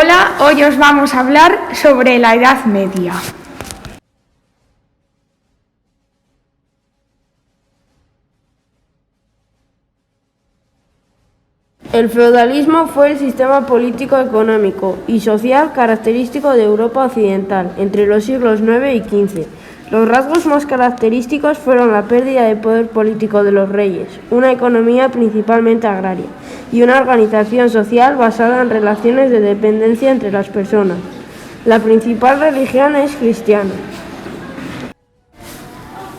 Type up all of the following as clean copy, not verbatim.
Hola, hoy os vamos a hablar sobre la Edad Media. El feudalismo fue el sistema político, económico y social característico de Europa occidental entre los siglos IX y XV. Los rasgos más característicos fueron la pérdida de poder político de los reyes, una economía principalmente agraria y una organización social basada en relaciones de dependencia entre las personas. La principal religión es cristiana.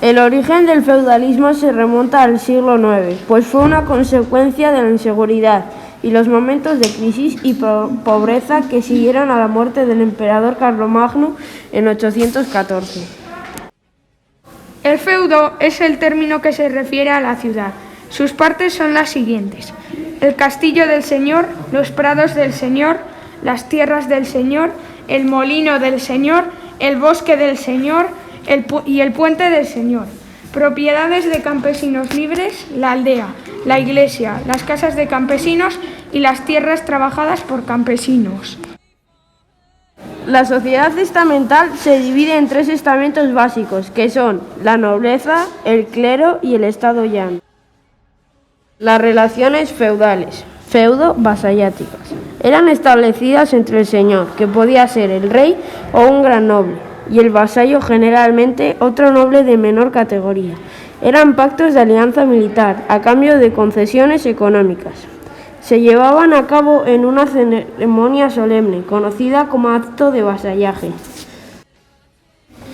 El origen del feudalismo se remonta al siglo IX, pues fue una consecuencia de la inseguridad y los momentos de crisis y pobreza que siguieron a la muerte del emperador Carlomagno en 814. El feudo es el término que se refiere a la ciudad. Sus partes son las siguientes: el castillo del señor, los prados del señor, las tierras del señor, el molino del señor, el bosque del señor y el puente del señor. Propiedades de campesinos libres, la aldea, la iglesia, las casas de campesinos y las tierras trabajadas por campesinos. La sociedad estamental se divide en tres estamentos básicos, que son la nobleza, el clero y el estado llano. Las relaciones feudales, feudo-vasalláticas, eran establecidas entre el señor, que podía ser el rey o un gran noble, y el vasallo, generalmente otro noble de menor categoría. Eran pactos de alianza militar a cambio de concesiones económicas. Se llevaban a cabo en una ceremonia solemne, conocida como acto de vasallaje.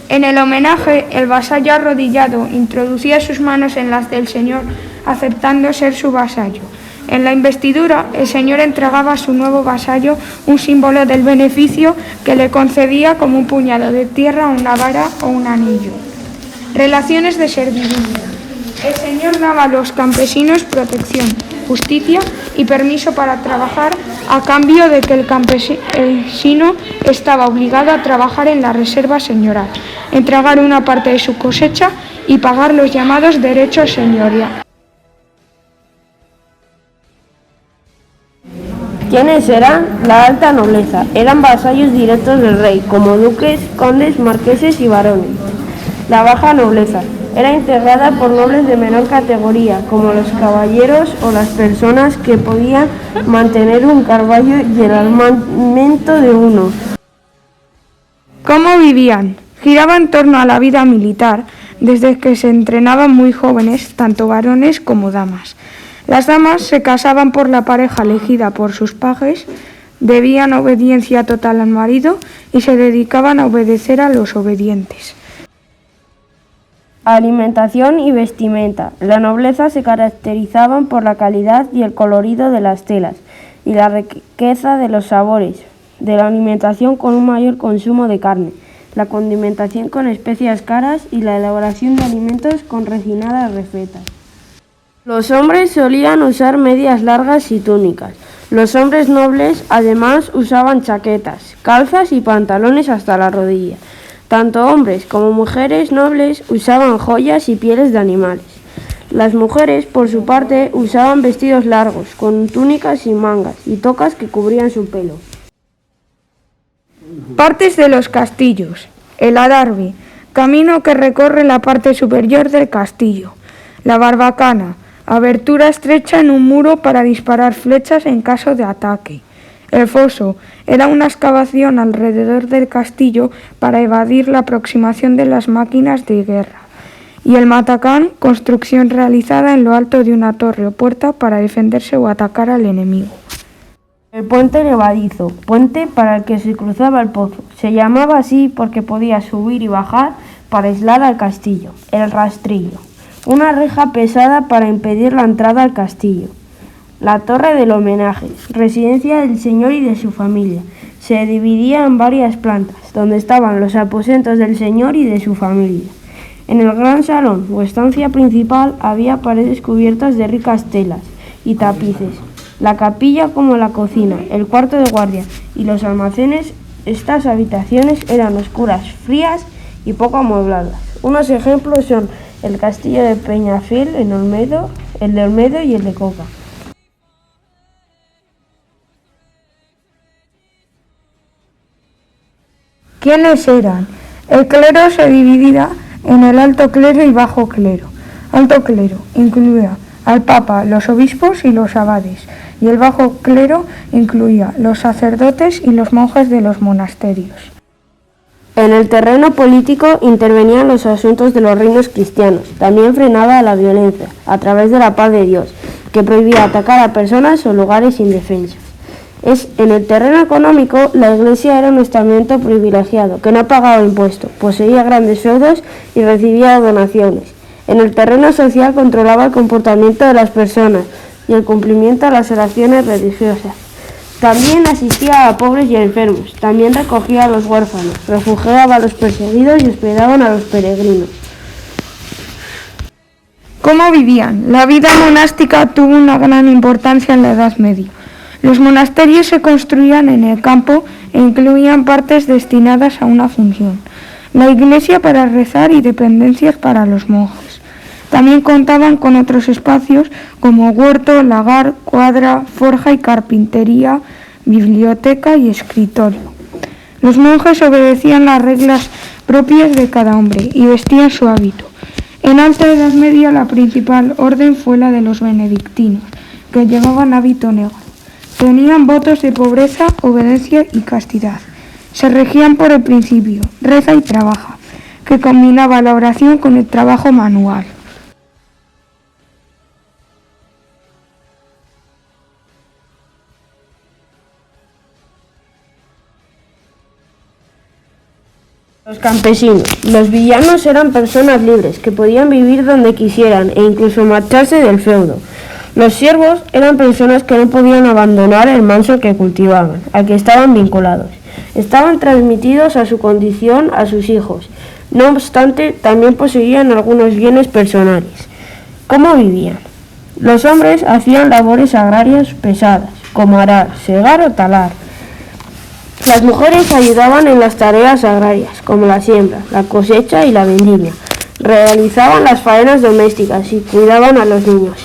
En el homenaje, el vasallo arrodillado introducía sus manos en las del señor, aceptando ser su vasallo. En la investidura, el señor entregaba a su nuevo vasallo un símbolo del beneficio que le concedía, como un puñado de tierra, una vara o un anillo. Relaciones de servidumbre. El señor daba a los campesinos protección, justicia y permiso para trabajar, a cambio de que el campesino estaba obligado a trabajar en la reserva señorial, entregar una parte de su cosecha y pagar los llamados derechos señoriales. ¿Quiénes eran? La alta nobleza. Eran vasallos directos del rey, como duques, condes, marqueses y barones. La baja nobleza era integrada por nobles de menor categoría, como los caballeros o las personas que podían mantener un caballo y el armamento de uno. ¿Cómo vivían? Giraba en torno a la vida militar, desde que se entrenaban muy jóvenes, tanto varones como damas. Las damas se casaban por la pareja elegida por sus pajes, debían obediencia total al marido y se dedicaban a obedecer a los obedientes. Alimentación y vestimenta. La nobleza se caracterizaban por la calidad y el colorido de las telas y la riqueza de los sabores, de la alimentación con un mayor consumo de carne, la condimentación con especias caras y la elaboración de alimentos con refinadas recetas. Los hombres solían usar medias largas y túnicas. Los hombres nobles además usaban chaquetas, calzas y pantalones hasta la rodilla. Tanto hombres como mujeres nobles usaban joyas y pieles de animales. Las mujeres, por su parte, usaban vestidos largos, con túnicas sin mangas y tocas que cubrían su pelo. Partes de los castillos. El adarve, camino que recorre la parte superior del castillo. La barbacana, abertura estrecha en un muro para disparar flechas en caso de ataque. El foso era una excavación alrededor del castillo para evadir la aproximación de las máquinas de guerra. Y el matacán, construcción realizada en lo alto de una torre o puerta para defenderse o atacar al enemigo. El puente levadizo, puente para el que se cruzaba el pozo. Se llamaba así porque podía subir y bajar para aislar al castillo. El rastrillo, una reja pesada para impedir la entrada al castillo. La torre del homenaje, residencia del señor y de su familia. Se dividía en varias plantas, donde estaban los aposentos del señor y de su familia. En el gran salón o estancia principal había paredes cubiertas de ricas telas y tapices. La capilla como la cocina, el cuarto de guardia y los almacenes. Estas habitaciones eran oscuras, frías y poco amuebladas. Unos ejemplos son el castillo de Peñafiel en Olmedo, el de Olmedo y el de Coca. ¿Quiénes eran? El clero se dividía en el alto clero y bajo clero. Alto clero incluía al papa, los obispos y los abades, y el bajo clero incluía los sacerdotes y los monjes de los monasterios. En el terreno político intervenían los asuntos de los reinos cristianos. También frenaba la violencia a través de la paz de Dios, que prohibía atacar a personas o lugares indefensos. En el terreno económico, la Iglesia era un estamento privilegiado, que no pagaba impuestos, poseía grandes feudos y recibía donaciones. En el terreno social controlaba el comportamiento de las personas y el cumplimiento de las oraciones religiosas. También asistía a pobres y a enfermos, también recogía a los huérfanos, refugiaba a los perseguidos y hospedaban a los peregrinos. ¿Cómo vivían? La vida monástica tuvo una gran importancia en la Edad Media. Los monasterios se construían en el campo e incluían partes destinadas a una función. La iglesia para rezar y dependencias para los monjes. También contaban con otros espacios como huerto, lagar, cuadra, forja y carpintería, biblioteca y escritorio. Los monjes obedecían las reglas propias de cada hombre y vestían su hábito. En Alta Edad Media la principal orden fue la de los benedictinos, que llevaban hábito negro. Tenían votos de pobreza, obediencia y castidad. Se regían por el principio, reza y trabaja, que combinaba la oración con el trabajo manual. Los campesinos. Los villanos eran personas libres, que podían vivir donde quisieran e incluso marcharse del feudo. Los siervos eran personas que no podían abandonar el manso que cultivaban, al que estaban vinculados. Estaban transmitidos a su condición a sus hijos. No obstante, también poseían algunos bienes personales. ¿Cómo vivían? Los hombres hacían labores agrarias pesadas, como arar, segar o talar. Las mujeres ayudaban en las tareas agrarias, como la siembra, la cosecha y la vendimia. Realizaban las faenas domésticas y cuidaban a los niños.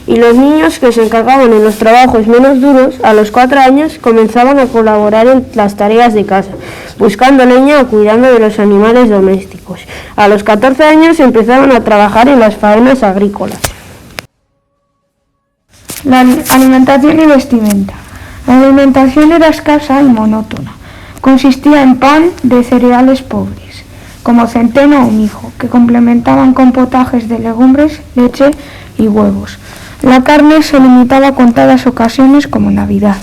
Y los niños que se encargaban en los trabajos menos duros, a los 4 años comenzaban a colaborar en las tareas de casa, buscando leña o cuidando de los animales domésticos. A los 14 años empezaban a trabajar en las faenas agrícolas. La alimentación y vestimenta. La alimentación era escasa y monótona. Consistía en pan de cereales pobres, como centeno o mijo, que complementaban con potajes de legumbres, leche y huevos. La carne se limitaba a contadas ocasiones como Navidad.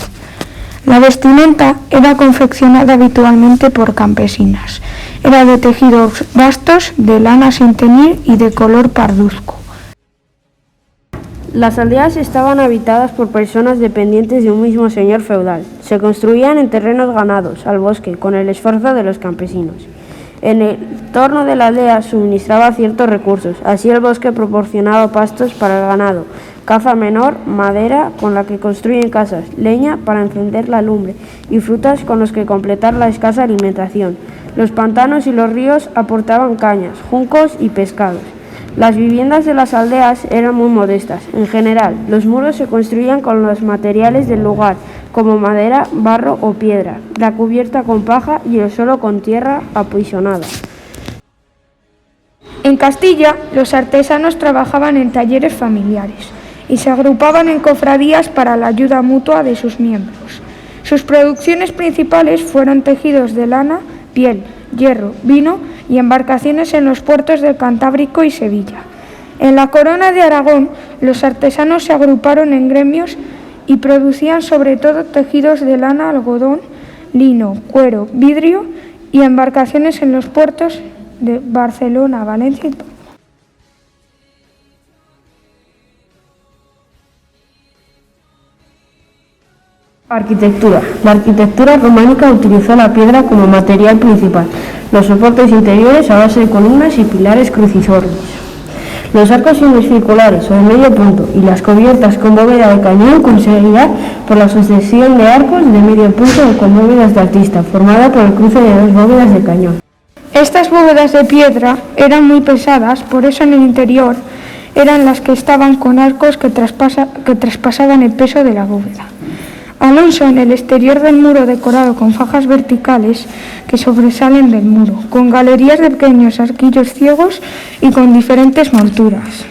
La vestimenta era confeccionada habitualmente por campesinas. Era de tejidos vastos, de lana sin teñir y de color parduzco. Las aldeas estaban habitadas por personas dependientes de un mismo señor feudal. Se construían en terrenos ganados, al bosque, con el esfuerzo de los campesinos. En el entorno de la aldea suministraba ciertos recursos. Así el bosque proporcionaba pastos para el ganado, caza menor, madera con la que construyen casas, leña para encender la lumbre y frutas con los que completar la escasa alimentación. Los pantanos y los ríos aportaban cañas, juncos y pescados. Las viviendas de las aldeas eran muy modestas. En general, los muros se construían con los materiales del lugar, como madera, barro o piedra, la cubierta con paja y el suelo con tierra apisonada. En Castilla, los artesanos trabajaban en talleres familiares y se agrupaban en cofradías para la ayuda mutua de sus miembros. Sus producciones principales fueron tejidos de lana, piel, hierro, vino y embarcaciones en los puertos del Cantábrico y Sevilla. En la Corona de Aragón, los artesanos se agruparon en gremios y producían sobre todo tejidos de lana, algodón, lino, cuero, vidrio y embarcaciones en los puertos de Barcelona, Valencia y Palma. Arquitectura. La arquitectura románica utilizó la piedra como material principal, los soportes interiores a base de columnas y pilares cruciformes. Los arcos semicirculares o de medio punto y las cubiertas con bóveda de cañón conseguidas por la sucesión de arcos de medio punto o con bóvedas de arista, formada por el cruce de 2 bóvedas de cañón. Estas bóvedas de piedra eran muy pesadas, por eso en el interior eran las que estaban con arcos que traspasaban el peso de la bóveda. Alonso en el exterior del muro decorado con fajas verticales que sobresalen del muro, con galerías de pequeños arquillos ciegos y con diferentes monturas.